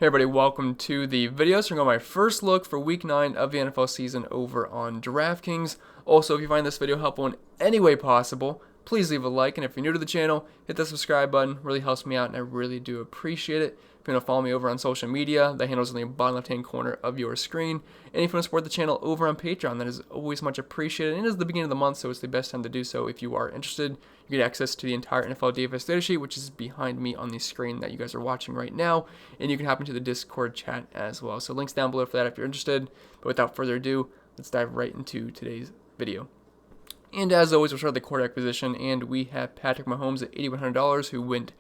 Hey everybody, welcome to the video. So we're going to my first look for week 9 of the NFL season over on Draftkings. Also, if you find this video helpful in any way possible, please leave a like, and if you're new to the channel, hit the subscribe button. It really helps me out and I really do appreciate it. If you want to follow me over on social media, the handle's in the bottom left hand corner of your screen. And if you want to support the channel over on Patreon, that is always much appreciated. And it is the beginning of the month, so it's the best time to do so if you are interested. You get access to the entire NFL DFS data sheet, which is behind me on the screen that you guys are watching right now. And you can hop into the Discord chat as well. So links down below for that if you're interested. But without further ado, let's dive right into today's video. And as always, we'll start with the quarterback position. And we have Patrick Mahomes at $8,100, who went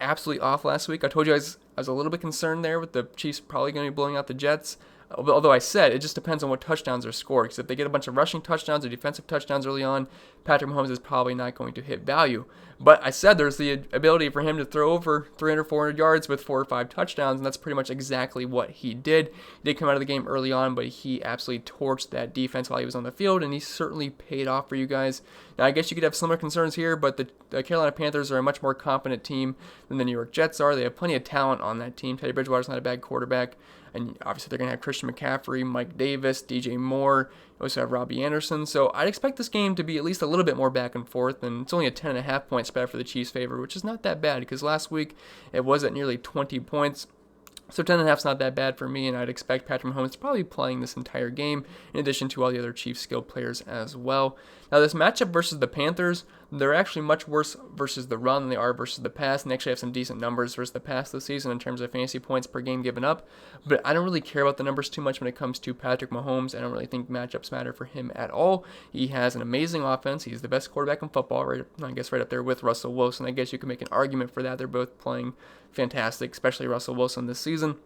absolutely off last week. I told you guys I was a little bit concerned there with the Chiefs probably going to be blowing out the Jets. Although I said it just depends on what touchdowns are scored. Because if they get a bunch of rushing touchdowns or defensive touchdowns early on, Patrick Mahomes is probably not going to hit value. But I said there's the ability for him to throw over 300, 400 yards with 4 or 5 touchdowns, and that's pretty much exactly what he did. He did come out of the game early on, but he absolutely torched that defense while he was on the field, and he certainly paid off for you guys. Now, I guess you could have similar concerns here, but the Carolina Panthers are a much more competent team than the New York Jets are. They have plenty of talent on that team. Teddy Bridgewater's not a bad quarterback. And obviously they're going to have Christian McCaffrey, Mike Davis, DJ Moore. You also have Robbie Anderson. So I'd expect this game to be at least a little bit more back and forth. And it's only a 10.5 point spread for the Chiefs' favor, which is not that bad because last week it was at nearly 20 points. So 10.5 is not that bad for me, and I'd expect Patrick Mahomes to probably be playing this entire game, in addition to all the other Chiefs skilled players as well. Now, this matchup versus the Panthers, they're actually much worse versus the run than they are versus the pass, and they actually have some decent numbers versus the pass this season in terms of fantasy points per game given up. But I don't really care about the numbers too much when it comes to Patrick Mahomes. I don't really think matchups matter for him at all. He has an amazing offense. He's the best quarterback in football, right up there with Russell Wilson. I guess you could make an argument for that. They're both playing fantastic, especially Russell Wilson this season.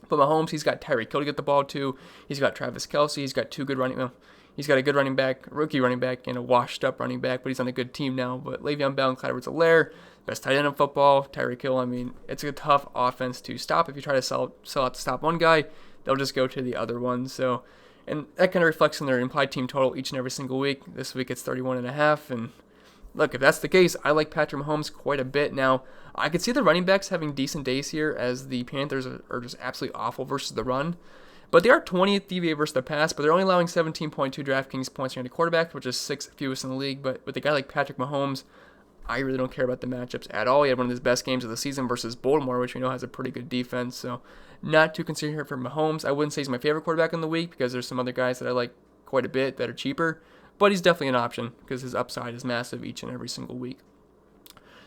But Mahomes, he's got Tyreek Hill to get the ball to. He's got Travis Kelce. He's got he's got a good running back, rookie running back, and a washed-up running back, but he's on a good team now. But Le'Veon Bell and Clyde Edwards-Helaire, best tight end in football. Tyreek Hill, I mean, it's a tough offense to stop. If you try to sell out to stop one guy, they'll just go to the other one. So, and that kind of reflects in their implied team total each and every single week. This week it's 31.5, and look, if that's the case, I like Patrick Mahomes quite a bit. Now, I could see the running backs having decent days here as the Panthers are just absolutely awful versus the run. But they are 20th DVA versus the pass, but they're only allowing 17.2 DraftKings points for any quarterback, which is 6th fewest in the league. But with a guy like Patrick Mahomes, I really don't care about the matchups at all. He had one of his best games of the season versus Baltimore, which we know has a pretty good defense. So not too concerned here for Mahomes. I wouldn't say he's my favorite quarterback in the week because there's some other guys that I like quite a bit that are cheaper. But he's definitely an option because his upside is massive each and every single week.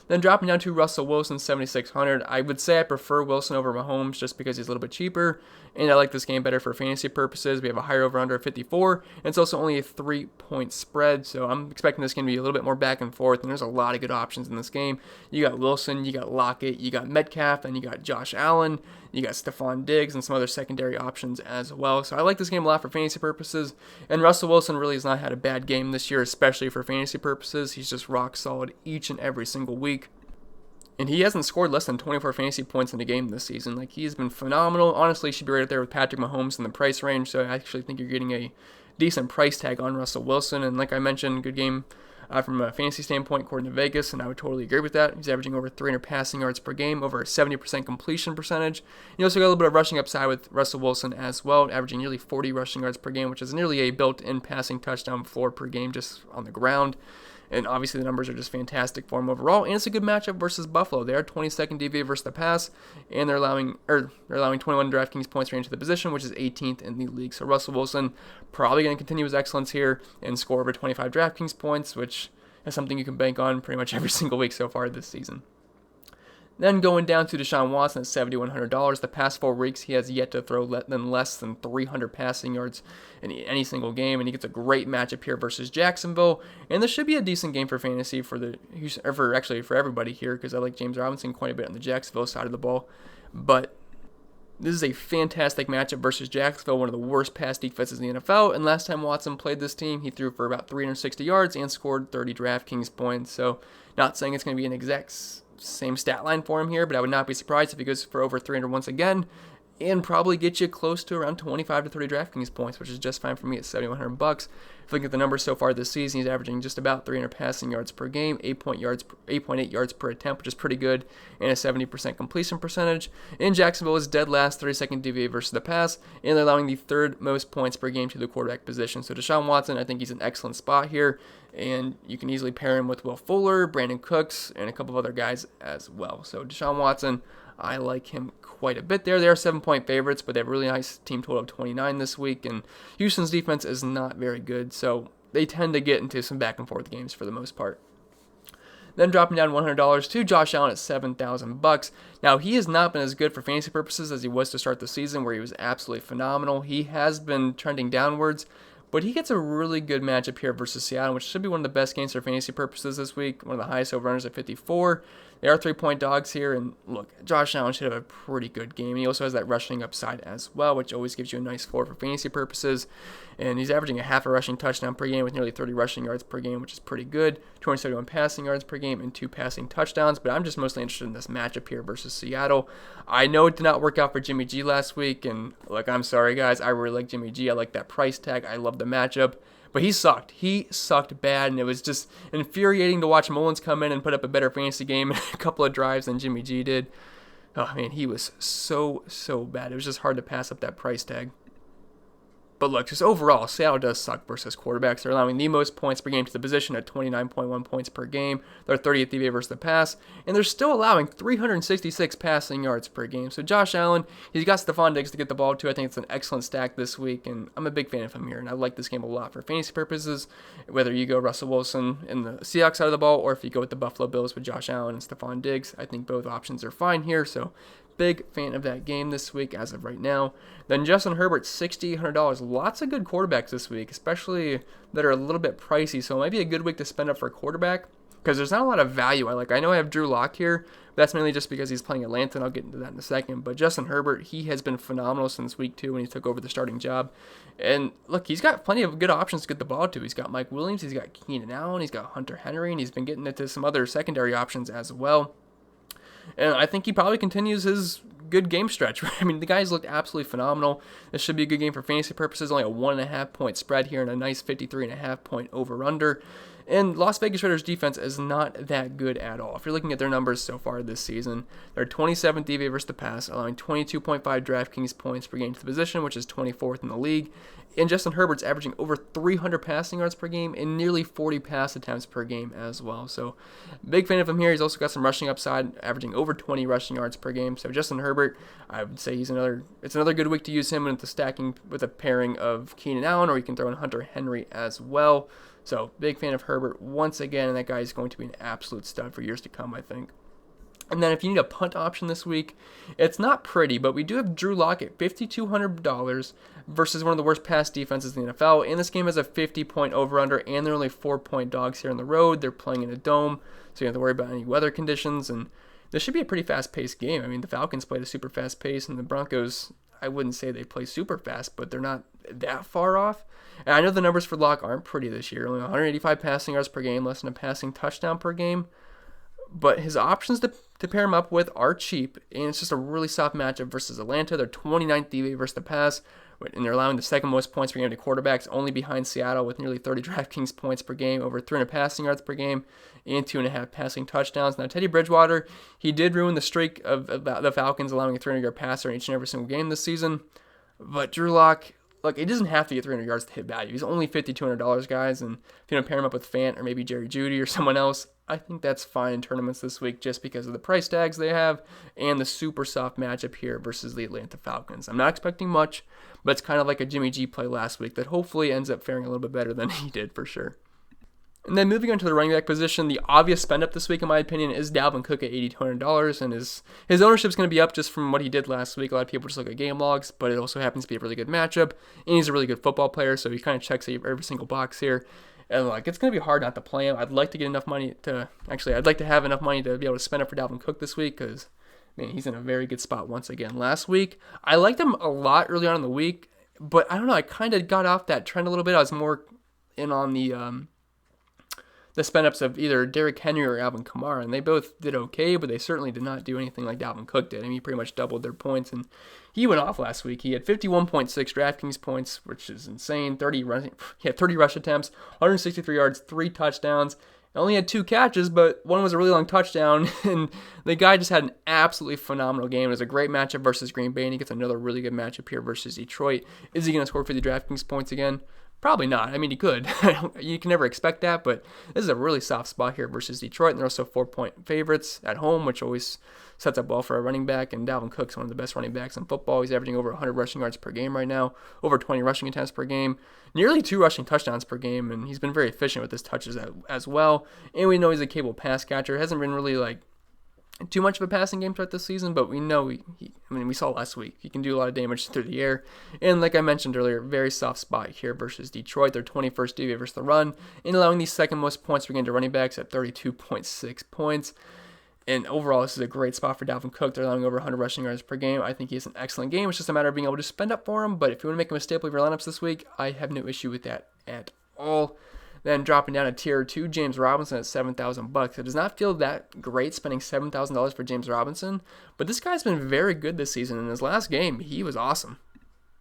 Then dropping down to Russell Wilson, 7,600. I would say I prefer Wilson over Mahomes just because he's a little bit cheaper, and I like this game better for fantasy purposes. We have a higher over-under of 54, and it's also only a 3-point spread, so I'm expecting this game to be a little bit more back and forth, and there's a lot of good options in this game. You got Wilson, you got Lockett, you got Metcalf, and you got Josh Allen, you got Stefon Diggs, and some other secondary options as well. So I like this game a lot for fantasy purposes, and Russell Wilson really has not had a bad game this year, especially for fantasy purposes. He's just rock solid each and every single week. And he hasn't scored less than 24 fantasy points in a game this season. Like, he's been phenomenal. Honestly, he should be right up there with Patrick Mahomes in the price range. So I actually think you're getting a decent price tag on Russell Wilson. And like I mentioned, good game from a fantasy standpoint according to Vegas, and I would totally agree with that. He's averaging over 300 passing yards per game, over a 70% completion percentage. You also got a little bit of rushing upside with Russell Wilson as well, averaging nearly 40 rushing yards per game, which is nearly a built-in passing touchdown floor per game just on the ground. And obviously the numbers are just fantastic for him overall. And it's a good matchup versus Buffalo. They are 22nd DVA versus the pass, and they're allowing 21 DraftKings points range to the position, which is 18th in the league. So Russell Wilson probably going to continue his excellence here and score over 25 DraftKings points, which is something you can bank on pretty much every single week so far this season. Then going down to Deshaun Watson at $7,100. The past 4 weeks, he has yet to throw less than 300 passing yards in any single game, and he gets a great matchup here versus Jacksonville. And this should be a decent game for fantasy for everybody here, because I like James Robinson quite a bit on the Jacksonville side of the ball. But this is a fantastic matchup versus Jacksonville, one of the worst pass defenses in the NFL. And last time Watson played this team, he threw for about 360 yards and scored 30 DraftKings points. So not saying it's going to be an exact same stat line for him here, but I would not be surprised if he goes for over 300 once again. and probably get you close to around 25 to 30 DraftKings points, which is just fine for me at $7,100. If you look at the numbers so far this season, he's averaging just about 300 passing yards per game, 8.8 yards per attempt, which is pretty good, and a 70% completion percentage. In Jacksonville is dead last, 32nd DVA versus the pass, and they're allowing the third most points per game to the quarterback position. So Deshaun Watson, I think he's an excellent spot here, and you can easily pair him with Will Fuller, Brandon Cooks, and a couple of other guys as well. So Deshaun Watson, I like him quite a bit there. They are 7-point favorites, but they have a really nice team total of 29 this week, and Houston's defense is not very good, so they tend to get into some back and forth games for the most part. Then dropping down $100 to Josh Allen at $7,000. Now, he has not been as good for fantasy purposes as he was to start the season, where he was absolutely phenomenal. He has been trending downwards, but he gets a really good matchup here versus Seattle, which should be one of the best games for fantasy purposes this week. One of the highest over-runners at 54. They are 3-point dogs here, and look, Josh Allen should have a pretty good game. He also has that rushing upside as well, which always gives you a nice floor for fantasy purposes. And he's averaging a half a rushing touchdown per game with nearly 30 rushing yards per game, which is pretty good. 271 passing yards per game and 2 passing touchdowns. But I'm just mostly interested in this matchup here versus Seattle. I know it did not work out for Jimmy G last week, and look, I'm sorry, guys. I really like Jimmy G. I like that price tag. I love the matchup. But he sucked. He sucked bad, and it was just infuriating to watch Mullins come in and put up a better fantasy game in a couple of drives than Jimmy G did. Oh, man, he was so bad. It was just hard to pass up that price tag. But look, just overall, Seattle does suck versus quarterbacks. They're allowing the most points per game to the position at 29.1 points per game. They're 30th DVA versus the pass. And they're still allowing 366 passing yards per game. So Josh Allen, he's got Stefon Diggs to get the ball to. I think it's an excellent stack this week. And I'm a big fan of him here. And I like this game a lot for fantasy purposes. Whether you go Russell Wilson in the Seahawks side of the ball, or if you go with the Buffalo Bills with Josh Allen and Stefon Diggs, I think both options are fine here. So big fan of that game this week as of right now. Then Justin Herbert, $6,800. Lots of good quarterbacks this week, especially that are a little bit pricey. So it might be a good week to spend up for a quarterback because there's not a lot of value. I know I have Drew Lock here, but that's mainly just because he's playing Atlanta, and I'll get into that in a second. But Justin Herbert, he has been phenomenal since week 2 when he took over the starting job. And look, he's got plenty of good options to get the ball to. He's got Mike Williams, he's got Keenan Allen, he's got Hunter Henry, and he's been getting into some other secondary options as well. And I think he probably continues his good game stretch. I mean, the guy's looked absolutely phenomenal. This should be a good game for fantasy purposes. Only a 1.5 point spread here and a nice 53.5 point over-under. And Las Vegas Raiders defense is not that good at all. If you're looking at their numbers so far this season, they're 27th DVA versus the pass, allowing 22.5 DraftKings points per game to the position, which is 24th in the league. And Justin Herbert's averaging over 300 passing yards per game and nearly 40 pass attempts per game as well. So big fan of him here. He's also got some rushing upside, averaging over 20 rushing yards per game. So Justin Herbert, I would say it's another good week to use him into stacking with a pairing of Keenan Allen, or you can throw in Hunter Henry as well. So big fan of Herbert once again, and that guy is going to be an absolute stud for years to come, I think. And then if you need a punt option this week, it's not pretty, but we do have Drew Lock at $5,200 versus one of the worst pass defenses in the NFL. And this game has a 50-point over-under, and they're only 4-point dogs here on the road. They're playing in a dome, so you don't have to worry about any weather conditions. And this should be a pretty fast-paced game. I mean, the Falcons played a super fast pace, and the Broncos, I wouldn't say they play super fast, but they're not that far off. And I know the numbers for Lock aren't pretty this year. Only 185 passing yards per game, less than a passing touchdown per game. But his options to pair him up with are cheap, and it's just a really soft matchup versus Atlanta. They're 29th DVA versus the pass, and they're allowing the second most points per game to quarterbacks, only behind Seattle with nearly 30 DraftKings points per game, over 300 passing yards per game, and 2.5 passing touchdowns. Now, Teddy Bridgewater, he did ruin the streak of the Falcons allowing a 300-yard passer in each and every single game this season. But Drew Lock, look, he doesn't have to get 300 yards to hit value. He's only $5,200, guys, and if you don't pair him up with Fant or maybe Jerry Jeudy or someone else, I think that's fine in tournaments this week just because of the price tags they have and the super soft matchup here versus the Atlanta Falcons. I'm not expecting much, but it's kind of like a Jimmy G play last week that hopefully ends up faring a little bit better than he did for sure. And then moving on to the running back position, the obvious spend up this week, in my opinion, is Dalvin Cook at $8,200, and his ownership is going to be up just from what he did last week. A lot of people just look at game logs, but it also happens to be a really good matchup, and he's a really good football player, so he kind of checks every single box here. And it's going to be hard not to play him. I'd like to have enough money to be able to spend up for Dalvin Cook this week because, man, he's in a very good spot once again. Last week, I liked him a lot early on in the week, but I don't know, I kind of got off that trend a little bit. I was more in on the the spend-ups of either Derrick Henry or Alvin Kamara, and they both did okay, but they certainly did not do anything like Dalvin Cook did. I mean, he pretty much doubled their points, and he went off last week. He had 51.6 DraftKings points, which is insane. He had 30 rush attempts, 163 yards, 3 touchdowns. Only had 2 catches, but one was a really long touchdown, and the guy just had an absolutely phenomenal game. It was a great matchup versus Green Bay, and he gets another really good matchup here versus Detroit. Is he going to score 50 DraftKings points again? Probably not. I mean, he could. You can never expect that, but this is a really soft spot here versus Detroit, and they're also 4-point favorites at home, which always sets up well for a running back, and Dalvin Cook's one of the best running backs in football. He's averaging over 100 rushing yards per game right now, over 20 rushing attempts per game, nearly 2 rushing touchdowns per game, and he's been very efficient with his touches as well. And we know he's a capable pass catcher. Hasn't been really too much of a passing game throughout this season, but we know we saw last week he can do a lot of damage through the air. And like I mentioned earlier, very soft spot here versus Detroit. They're 21st DVA versus the run, and allowing the second most points per game to running backs at 32.6 points. And overall, this is a great spot for Dalvin Cook. They're allowing over 100 rushing yards per game. I think he has an excellent game. It's just a matter of being able to spend up for him. But if you want to make him a staple of your lineups this week, I have no issue with that at all. Then dropping down to tier 2, James Robinson at $7,000. It does not feel that great spending $7,000 for James Robinson, but this guy's been very good this season. In his last game, he was awesome.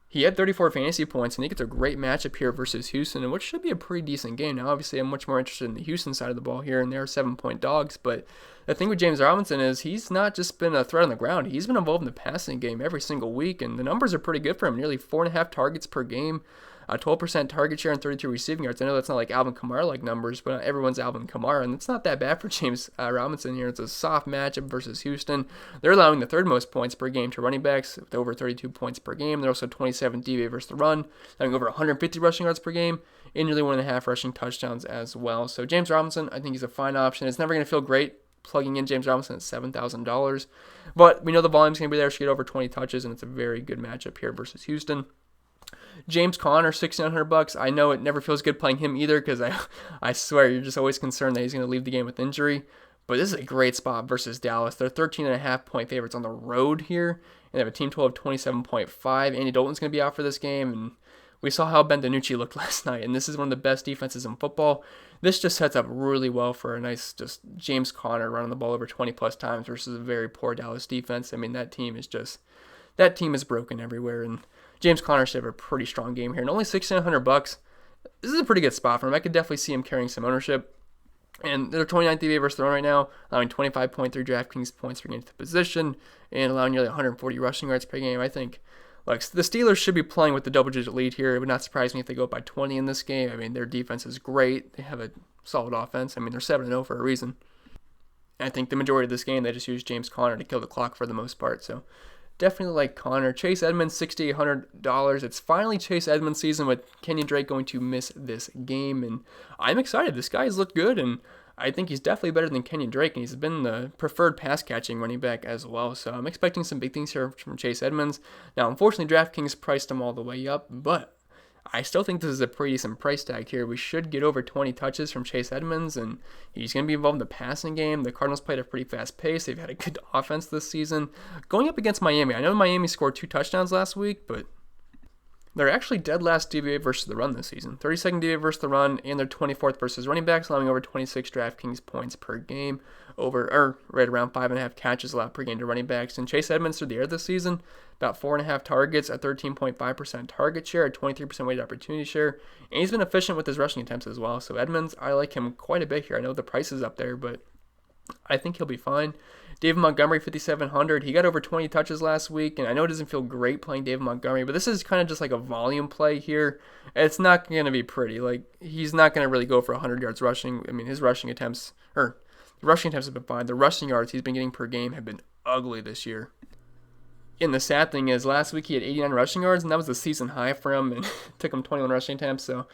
He had 34 fantasy points, and he gets a great matchup here versus Houston, and which should be a pretty decent game. Now, obviously, I'm much more interested in the Houston side of the ball here, and they're 7-point dogs, but the thing with James Robinson is he's not just been a threat on the ground. He's been involved in the passing game every single week, and the numbers are pretty good for him. Nearly 4.5 targets per game. 12% target share and 32 receiving yards. I know that's not like Alvin Kamara-like numbers, but everyone's Alvin Kamara, and it's not that bad for James Robinson here. It's a soft matchup versus Houston. They're allowing the third most points per game to running backs with over 32 points per game. They're also 27 DVA versus the run, having over 150 rushing yards per game, and nearly 1.5 rushing touchdowns as well. So James Robinson, I think he's a fine option. It's never going to feel great plugging in James Robinson at $7,000, but we know the volume's going to be there. She get over 20 touches, and it's a very good matchup here versus Houston. James Conner, $6,900. I know it never feels good playing him either because I swear you're just always concerned that he's going to leave the game with injury. But this is a great spot versus Dallas. They're 13.5-point favorites on the road here, and they have a team total of 27.5. Andy Dalton's going to be out for this game, and we saw how Ben DiNucci looked last night, and this is one of the best defenses in football. This just sets up really well for a nice just James Conner running the ball over 20-plus times versus a very poor Dallas defense. I mean, that team is broken everywhere, and James Conner should have a pretty strong game here. And only $1,600. This is a pretty good spot for him. I could definitely see him carrying some ownership. And they're 29th DVA versus the run right now, allowing 25.3 DraftKings points per game to the position, and allowing nearly 140 rushing yards per game. I think the Steelers should be playing with the double-digit lead here. It would not surprise me if they go up by 20 in this game. I mean, their defense is great. They have a solid offense. I mean, they're 7-0 for a reason. And I think the majority of this game, they just use James Conner to kill the clock for the most part. So definitely like Conner. Chase Edmonds, $6,800. It's finally Chase Edmonds season with Kenyon Drake going to miss this game. And I'm excited. This guy's looked good, and I think he's definitely better than Kenyon Drake, and he's been the preferred pass-catching running back as well. So I'm expecting some big things here from Chase Edmonds. Now, unfortunately, DraftKings priced him all the way up, but I still think this is a pretty decent price tag here. We should get over 20 touches from Chase Edmonds, and he's going to be involved in the passing game. The Cardinals played at a pretty fast pace. They've had a good offense this season. Going up against Miami, I know Miami scored 2 touchdowns last week, but they're actually dead last DVA versus the run this season. 32nd DVA versus the run, and they're 24th versus running backs, allowing over 26 DraftKings points per game, right around 5.5 catches allowed per game to running backs. And Chase Edmonds through the air this season, about 4.5 targets, a 13.5% target share, a 23% weighted opportunity share, and he's been efficient with his rushing attempts as well. So Edmonds, I like him quite a bit here. I know the price is up there, but I think he'll be fine. David Montgomery, $5,700. He got over 20 touches last week, and I know it doesn't feel great playing David Montgomery, but this is kind of just like a volume play here. It's not going to be pretty. He's not going to really go for 100 yards rushing. I mean, his rushing attempts have been fine. The rushing yards he's been getting per game have been ugly this year. And the sad thing is, last week he had 89 rushing yards, and that was the season high for him, and it took him 21 rushing attempts. So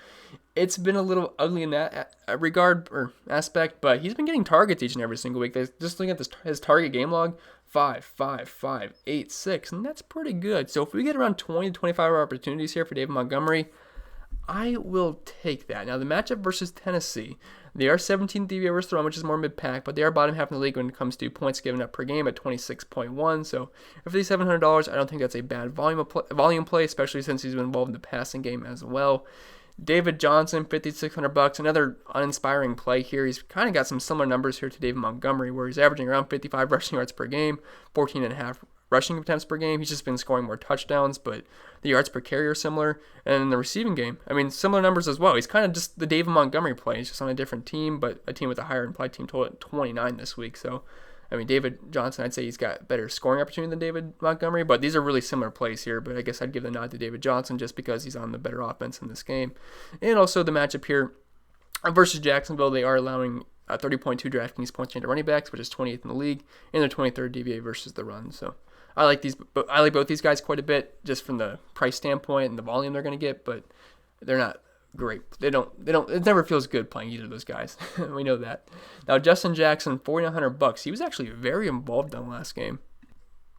it's been a little ugly in that regard or aspect, but he's been getting targets each and every single week. Just looking at his target game log, 5, 5, 5, 8, 6, and that's pretty good. So if we get around 20 to 25 opportunities here for David Montgomery, I will take that. Now, the matchup versus Tennessee, they are 17th DVA versus the run, which is more mid-pack, but they are bottom half in the league when it comes to points given up per game at 26.1. So for $5,700, I don't think that's a bad volume play, especially since he's been involved in the passing game as well. David Johnson, $5,600, another uninspiring play here. He's kind of got some similar numbers here to David Montgomery, where he's averaging around 55 rushing yards per game, 14.5 rushing attempts per game. He's just been scoring more touchdowns, but the yards per carry are similar. And in the receiving game, I mean, similar numbers as well. He's kind of just the David Montgomery play. He's just on a different team, but a team with a higher implied team total at 29 this week. So, I mean, David Johnson, I'd say he's got better scoring opportunity than David Montgomery, but these are really similar plays here. But I guess I'd give the nod to David Johnson just because he's on the better offense in this game. And also the matchup here versus Jacksonville, they are allowing 30.2 DraftKings points into running backs, which is 28th in the league, and they're 23rd DVA versus the run. So I like both these guys quite a bit, just from the price standpoint and the volume they're going to get, but they're not great. It never feels good playing either of those guys. We know that. Now, Justin Jackson, $4,900. He was actually very involved in the last game,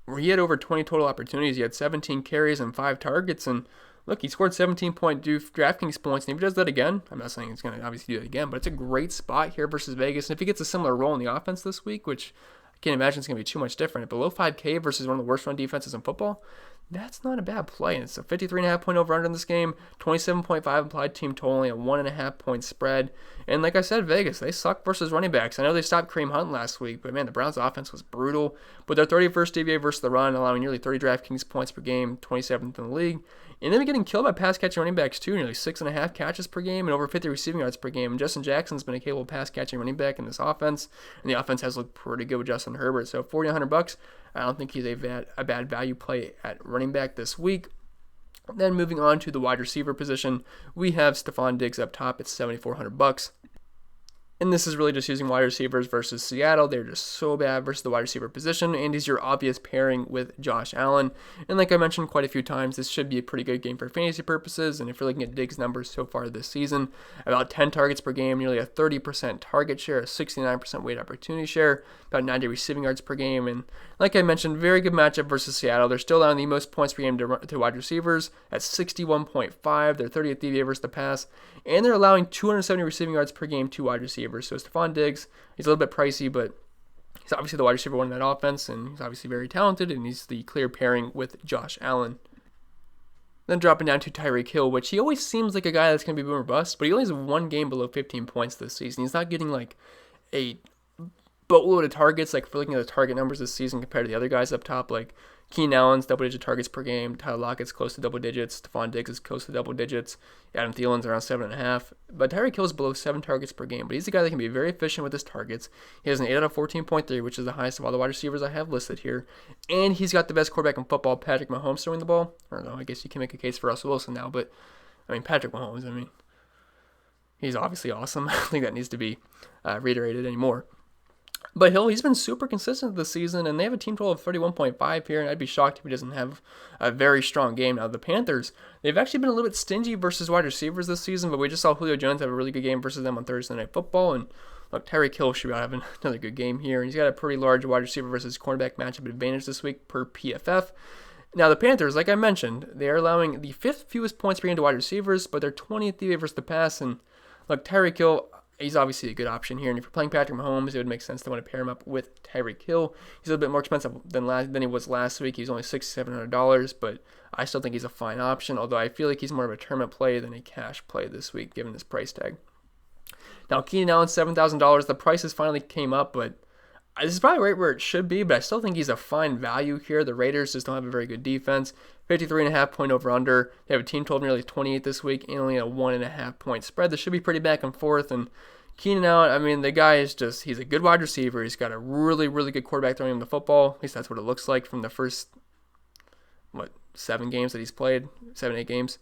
where he had over 20 total opportunities. He had 17 carries and 5 targets, and look, he scored 17.2 DraftKings points, and if he does that again, I'm not saying he's going to obviously do it again, but it's a great spot here versus Vegas. And if he gets a similar role in the offense this week, which I can't imagine it's going to be too much different, below 5K versus one of the worst run defenses in football, that's not a bad play. And it's a 53.5 point over-under in this game, 27.5 implied team total, only a 1.5 point spread. And like I said, Vegas, they suck versus running backs. I know they stopped Kareem Hunt last week, but man, the Browns' offense was brutal. But they're 31st DVA versus the run, allowing nearly 30 DraftKings points per game, 27th in the league. And they've been getting killed by pass-catching running backs too, nearly 6.5 catches per game and over 50 receiving yards per game. And Justin Jackson's been a capable pass-catching running back in this offense, and the offense has looked pretty good with Justin Herbert. So $4,100, I don't think he's a bad value play at running back this week. Then moving on to the wide receiver position, we have Stefon Diggs up top at $7,400. And this is really just using wide receivers versus Seattle. They're just so bad versus the wide receiver position. And he's your obvious pairing with Josh Allen. And like I mentioned quite a few times, this should be a pretty good game for fantasy purposes. And if you're looking at Diggs' numbers so far this season, about 10 targets per game, nearly a 30% target share, a 69% weight opportunity share, about 90 receiving yards per game. And like I mentioned, very good matchup versus Seattle. They're still allowing the most points per game to wide receivers at 61.5. They're 30th DVA versus the pass. And they're allowing 270 receiving yards per game to wide receivers. So Stefon Diggs, he's a little bit pricey, but he's obviously the wide receiver one in that offense, and he's obviously very talented, and he's the clear pairing with Josh Allen. Then dropping down to Tyreek Hill, which he always seems like a guy that's going to be boom or bust, but he only has one game below 15 points this season. He's not getting like a boatload of targets, like if we're looking at the target numbers this season compared to the other guys up top, like Keenan Allen's double-digit targets per game, Tyler Lockett's close to double digits, Stefon Diggs is close to double digits, Adam Thielen's around 7.5, but Tyreek Hill's below 7 targets per game, but he's a guy that can be very efficient with his targets. He has an 8 out of 14.3, which is the highest of all the wide receivers I have listed here, and he's got the best quarterback in football, Patrick Mahomes, throwing the ball. I don't know, I guess you can make a case for Russell Wilson now, but I mean, Patrick Mahomes, he's obviously awesome. I don't think that needs to be reiterated anymore. But Hill, he's been super consistent this season, and they have a team total of 31.5 here, and I'd be shocked if he doesn't have a very strong game. Now, the Panthers, they've actually been a little bit stingy versus wide receivers this season, but we just saw Julio Jones have a really good game versus them on Thursday Night Football, and look, Tyreek Hill should be having another good game here, and he's got a pretty large wide receiver versus cornerback matchup advantage this week per PFF. Now, the Panthers, like I mentioned, they are allowing the 5th fewest points per game to wide receivers, but they're 20th DVA versus the pass, and look, Tyreek Hill, he's obviously a good option here, and if you're playing Patrick Mahomes, it would make sense to want to pair him up with Tyreek Hill. He's a little bit more expensive than he was last week. He's only $6,700, but I still think he's a fine option, although I feel like he's more of a tournament play than a cash play this week, given his price tag. Now, Keenan Allen, $7,000. The prices finally came up, but this is probably right where it should be, but I still think he's a fine value here. The Raiders just don't have a very good defense. 53.5 point over-under. They have a team total of nearly 28 this week and only a 1.5 point spread. This should be pretty back and forth. And Keenan Allen, the guy is just, he's a good wide receiver. He's got a really, really good quarterback throwing him the football. At least that's what it looks like from the first, 7 games that he's played, 7-8 games.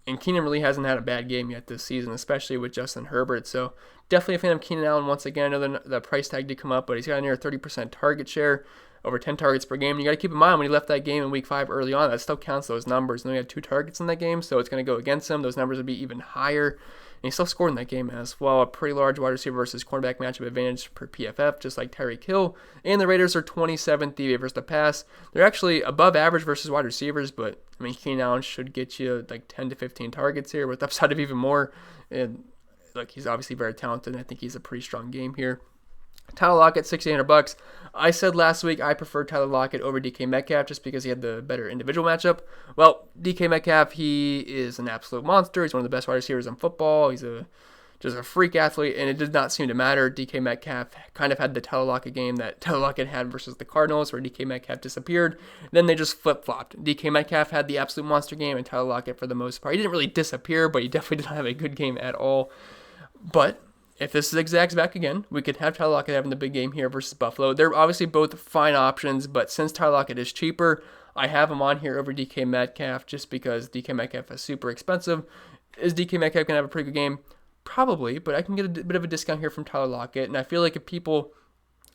And Keenan really hasn't had a bad game yet this season, especially with Justin Herbert. So definitely a fan of Keenan Allen once again. I know the price tag did come up, but he's got a near 30% target share, over 10 targets per game. And you got to keep in mind when he left that game in week 5 early on, that still counts those numbers. And he had 2 targets in that game, so it's going to go against him. Those numbers would be even higher. And he still scored in that game as well. A pretty large wide receiver versus cornerback matchup advantage per PFF, just like Tyreek Hill. And the Raiders are 27th DVA versus the pass. They're actually above average versus wide receivers, but Keenan Allen should get you like 10 to 15 targets here with upside of even more. And look, he's obviously very talented, and I think he's a pretty strong game here. Tyler Lockett, $6,800. I said last week I preferred Tyler Lockett over DK Metcalf just because he had the better individual matchup. Well, DK Metcalf, he is an absolute monster. He's one of the best wide receivers in football. He's just a freak athlete, and it did not seem to matter. DK Metcalf kind of had the Tyler Lockett game that Tyler Lockett had versus the Cardinals, where DK Metcalf disappeared. Then they just flip-flopped. DK Metcalf had the absolute monster game, and Tyler Lockett, for the most part, he didn't really disappear, but he definitely did not have a good game at all. But if this zigzags back again, we could have Tyler Lockett having the big game here versus Buffalo. They're obviously both fine options, but since Tyler Lockett is cheaper, I have him on here over DK Metcalf just because DK Metcalf is super expensive. Is DK Metcalf going to have a pretty good game? Probably, but I can get a bit of a discount here from Tyler Lockett, and I feel like if people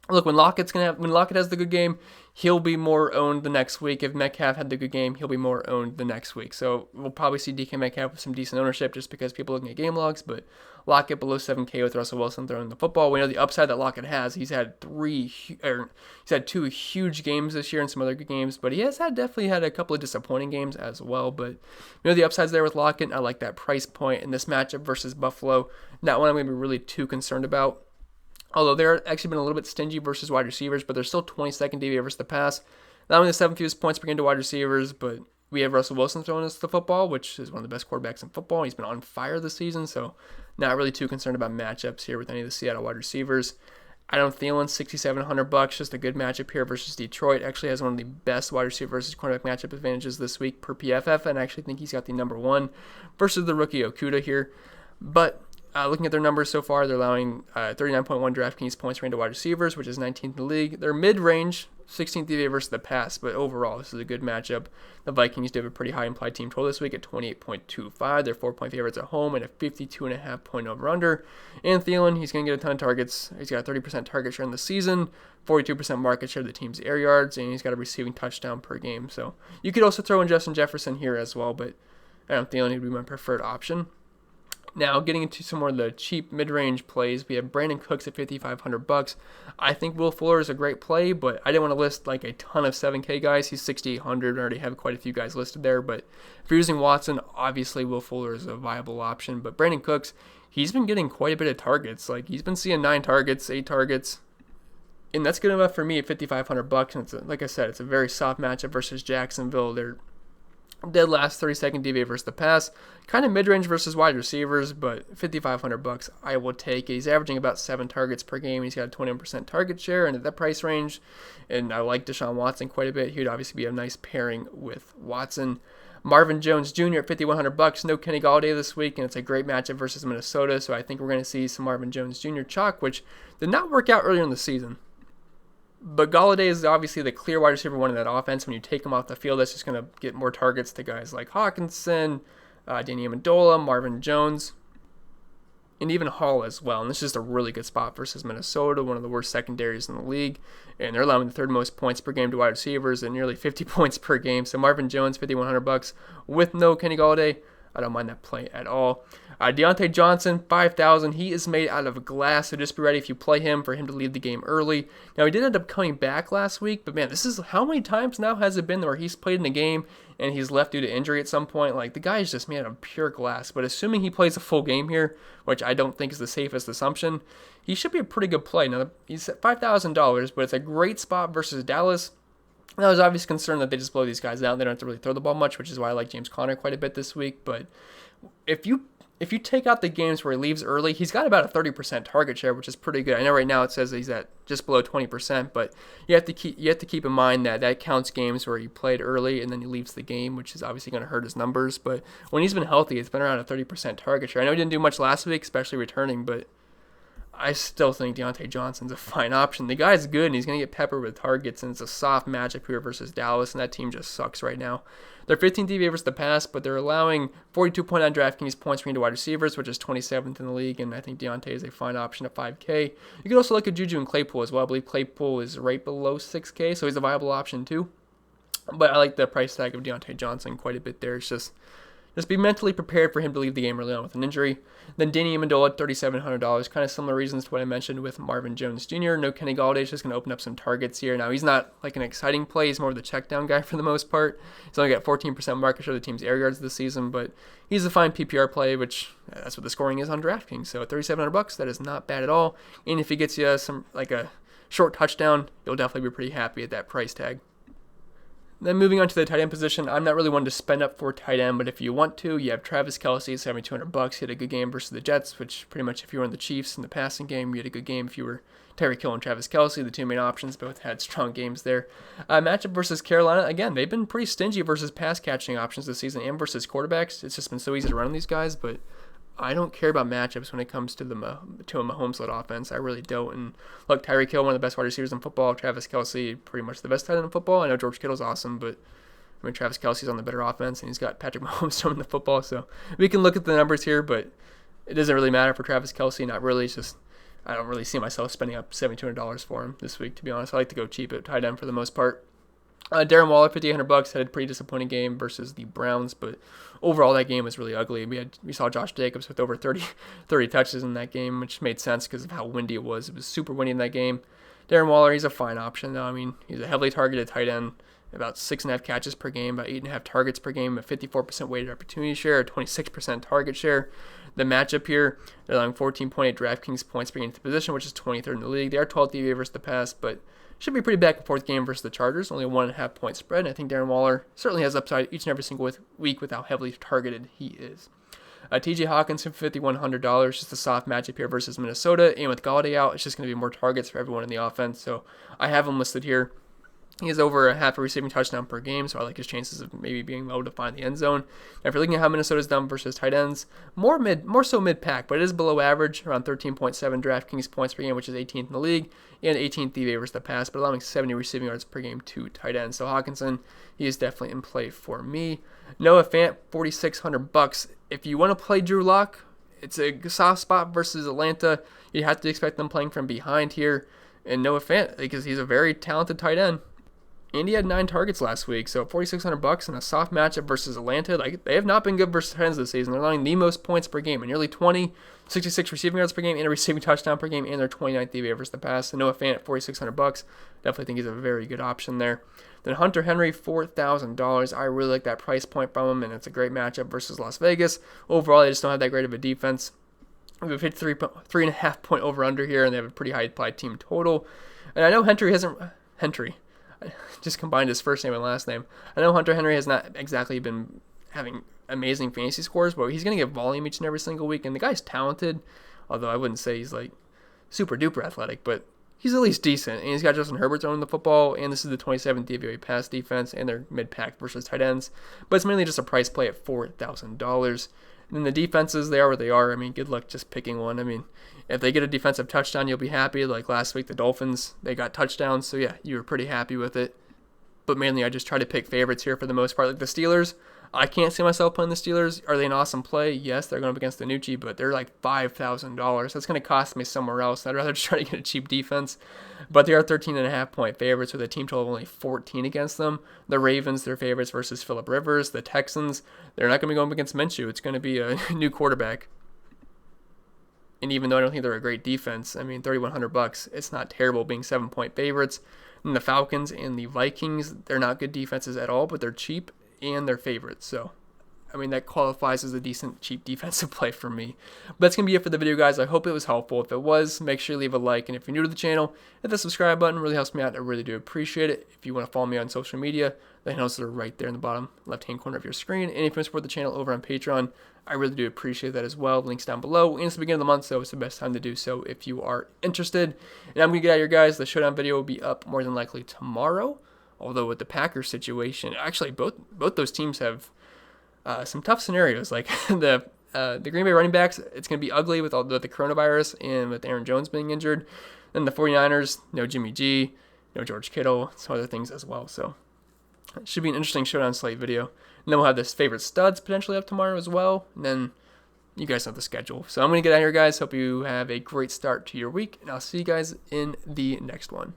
look, when Lockett has the good game, he'll be more owned the next week. If Metcalf had the good game, he'll be more owned the next week. So we'll probably see DK Metcalf with some decent ownership just because people are looking at game logs, but Lockett below 7K with Russell Wilson throwing the football. We know the upside that Lockett has. He's had two huge games this year and some other good games, but he has definitely had a couple of disappointing games as well. But you know the upside's there with Lockett. I like that price point in this matchup versus Buffalo. Not one I'm going to be really too concerned about. Although they're actually been a little bit stingy versus wide receivers, but they're still 22nd DVA versus the pass. Not only the 7th fewest points per game to wide receivers, but we have Russell Wilson throwing us the football, which is one of the best quarterbacks in football. He's been on fire this season, so not really too concerned about matchups here with any of the Seattle wide receivers. Adam Thielen, $6,700, just a good matchup here versus Detroit. Actually has one of the best wide receiver versus cornerback matchup advantages this week per PFF, and I actually think he's got the number one versus the rookie Okudah here. But looking at their numbers so far, they're allowing 39.1 DraftKings points range to wide receivers, which is 19th in the league. They're mid-range, 16th DVA versus the pass, but overall, this is a good matchup. The Vikings do have a pretty high implied team total this week at 28.25. They're 4-point favorites at home and a 52.5 point over-under. And Thielen, he's going to get a ton of targets. He's got a 30% target share in the season, 42% market share of the team's air yards, and he's got a receiving touchdown per game. So you could also throw in Justin Jefferson here as well, but Thielen would be my preferred option. Now, getting into some more of the cheap mid-range plays, we have Brandon Cooks at $5,500. I think Will Fuller is a great play, but I didn't want to list like a ton of 7K guys. He's $6,800. I already have quite a few guys listed there, but if you're using Watson, obviously Will Fuller is a viable option. But Brandon Cooks, he's been getting quite a bit of targets. Like, he's been seeing 9 targets, 8 targets, and that's good enough for me at $5,500. And like I said, it's a very soft matchup versus Jacksonville. They're dead last, 32nd DVA versus the pass. Kind of mid-range versus wide receivers, but $5,500 I will take it. He's averaging about 7 targets per game. He's got a 21% target share, and at that price range, and I like Deshaun Watson quite a bit. He would obviously be a nice pairing with Watson. Marvin Jones Jr. at $5,100. No Kenny Golladay this week, and it's a great matchup versus Minnesota, so I think we're going to see some Marvin Jones Jr. chalk, which did not work out earlier in the season. But Golladay is obviously the clear wide receiver one in that offense. When you take him off the field, that's just going to get more targets to guys like Hawkinson, Danny Amendola, Marvin Jones, and even Hall as well. And this is just a really good spot versus Minnesota, one of the worst secondaries in the league. And they're allowing the 3rd most points per game to wide receivers and nearly 50 points per game. So Marvin Jones, $5,100 with no Kenny Golladay. I don't mind that play at all. Diontae Johnson, $5,000. He is made out of glass, so just be ready if you play him for him to leave the game early. Now, he did end up coming back last week, but man, this is how many times now has it been where he's played in a game and he's left due to injury at some point? Like, the guy is just made out of pure glass. But assuming he plays a full game here, which I don't think is the safest assumption, he should be a pretty good play. Now, he's at $5,000, but it's a great spot versus Dallas. And I was obviously concerned that they just blow these guys out. They don't have to really throw the ball much, which is why I like James Conner quite a bit this week. But if you take out the games where he leaves early, he's got about a 30% target share, which is pretty good. I know right now it says he's at just below 20%, but you have to keep in mind that counts games where he played early and then he leaves the game, which is obviously going to hurt his numbers. But when he's been healthy, it's been around a 30% target share. I know he didn't do much last week, especially returning, but I still think Diontae Johnson's a fine option. The guy's good, and he's going to get peppered with targets, and it's a soft matchup here versus Dallas, and that team just sucks right now. They're 15th DVA versus the pass, but they're allowing 42.9 DraftKings points per game to wide receivers, which is 27th in the league, and I think Diontae is a fine option at 5K. You could also look at Juju and Claypool as well. I believe Claypool is right below 6K, so he's a viable option too. But I like the price tag of Diontae Johnson quite a bit there. It's just just be mentally prepared for him to leave the game early on with an injury. Then Danny Amendola at $3,700, kind of similar reasons to what I mentioned with Marvin Jones Jr. No Kenny Galladay is just going to open up some targets here. Now, he's not like an exciting play. He's more of the check down guy for the most part. He's only got 14% market share of the team's air yards this season, but he's a fine PPR play, which that's what the scoring is on DraftKings. So at $3,700, that is not bad at all. And if he gets you some like a short touchdown, you'll definitely be pretty happy at that price tag. Then moving on to the tight end position, I'm not really one to spend up for tight end, but if you want to, you have Travis Kelce, $7,200. He had a good game versus the Jets, which pretty much if you were on the Chiefs in the passing game, you had a good game. If you were Tyreek Hill and Travis Kelce, the two main options, both had strong games there. Matchup versus Carolina, again, they've been pretty stingy versus pass catching options this season and versus quarterbacks. It's just been so easy to run on these guys, but I don't care about matchups when it comes to a Mahomes-led offense. I really don't. And look, Tyreek Hill, one of the best wide receivers in football. Travis Kelce, pretty much the best tight end in football. I know George Kittle's awesome, but I mean, Travis Kelce's on the better offense, and he's got Patrick Mahomes throwing the football. So we can look at the numbers here, but it doesn't really matter for Travis Kelce. Not really. It's just I don't really see myself spending up $7,200 for him this week, to be honest. I like to go cheap at tight end for the most part. Darren Waller, $5,800, had a pretty disappointing game versus the Browns, but overall that game was really ugly. We saw Josh Jacobs with over 30 touches in that game, which made sense because of how windy it was. It was super windy in that game. Darren Waller, he's a fine option though. I mean, he's a heavily targeted tight end, about 6.5 catches per game, about 8.5 targets per game, a 54% weighted opportunity share, a 26% target share. The matchup here, they're allowing 14.8 DraftKings points per game to the position, which is 23rd in the league. They are 12th DVA versus the pass, but should be pretty back and forth game versus the Chargers. Only a 1.5 point spread. And I think Darren Waller certainly has upside each and every single week with how heavily targeted he is. TJ Hawkinson, $5,100. Just a soft matchup here versus Minnesota. And with Galladay out, it's just going to be more targets for everyone in the offense. So I have him listed here. He has over a half a receiving touchdown per game, so I like his chances of maybe being able to find the end zone. Now, if you're looking at how Minnesota's done versus tight ends, more so mid-pack, but it is below average, around 13.7 DraftKings points per game, which is 18th in the league, and 18th DVA versus the pass, but allowing 70 receiving yards per game to tight ends. So Hawkinson, he is definitely in play for me. Noah Fant, $4,600. If you want to play Drew Lock, it's a soft spot versus Atlanta. You have to expect them playing from behind here. And Noah Fant, because he's a very talented tight end. And he had 9 targets last week, so $4,600 in a soft matchup versus Atlanta. Like, they have not been good versus tight ends this season. They're allowing the most points per game, and nearly 20, 66 receiving yards per game, and a receiving touchdown per game, and their 29th DVA versus the pass. So Noah Fant at $4,600, definitely think he's a very good option there. Then Hunter Henry, $4,000. I really like that price point from him, and it's a great matchup versus Las Vegas. Overall, they just don't have that great of a defense. We've hit 3.5 point over-under here, and they have a pretty high applied team total. And I know Henry just combined his first name and last name. I know Hunter Henry has not exactly been having amazing fantasy scores, but he's going to get volume each and every single week. And the guy's talented, although I wouldn't say he's like super duper athletic, but he's at least decent. And he's got Justin Herbert throwing the football, and this is the 27th DVOA pass defense, and they're mid-pack versus tight ends. But it's mainly just a price play at $4,000. And then the defenses, they are what they are. I mean, good luck just picking one. I mean, if they get a defensive touchdown, you'll be happy. Like last week, the Dolphins, they got touchdowns. So, yeah, you were pretty happy with it. But mainly, I just try to pick favorites here for the most part. Like the Steelers, I can't see myself playing the Steelers. Are they an awesome play? Yes, they're going up against Danucci, but they're like $5,000. That's going to cost me somewhere else. I'd rather just try to get a cheap defense. But they are 13.5 point favorites with a team total of only 14 against them. The Ravens, their favorites versus Phillip Rivers. The Texans, they're not going to be going up against Minshew. It's going to be a new quarterback. And even though I don't think they're a great defense, I mean, $3,100, it's not terrible being 7-point favorites. And the Falcons and the Vikings, they're not good defenses at all, but they're cheap and they're favorites. So, I mean, that qualifies as a decent, cheap defensive play for me. But that's going to be it for the video, guys. I hope it was helpful. If it was, make sure you leave a like. And if you're new to the channel, hit the subscribe button. It really helps me out. I really do appreciate it. If you want to follow me on social media, the handles are right there in the bottom left-hand corner of your screen. And if you want to support the channel over on Patreon, I really do appreciate that as well. Links down below. And it's the beginning of the month, so it's the best time to do so if you are interested. And I'm going to get out of here, guys. The showdown video will be up more than likely tomorrow. Although with the Packers situation, actually both those teams have some tough scenarios. Like the Green Bay running backs, it's going to be ugly with all the coronavirus and with Aaron Jones being injured. Then the 49ers, no Jimmy G, no George Kittle, some other things as well. So it should be an interesting showdown slate video. And then we'll have this favorite studs potentially up tomorrow as well. And then you guys know the schedule. So I'm going to get out of here, guys. Hope you have a great start to your week. And I'll see you guys in the next one.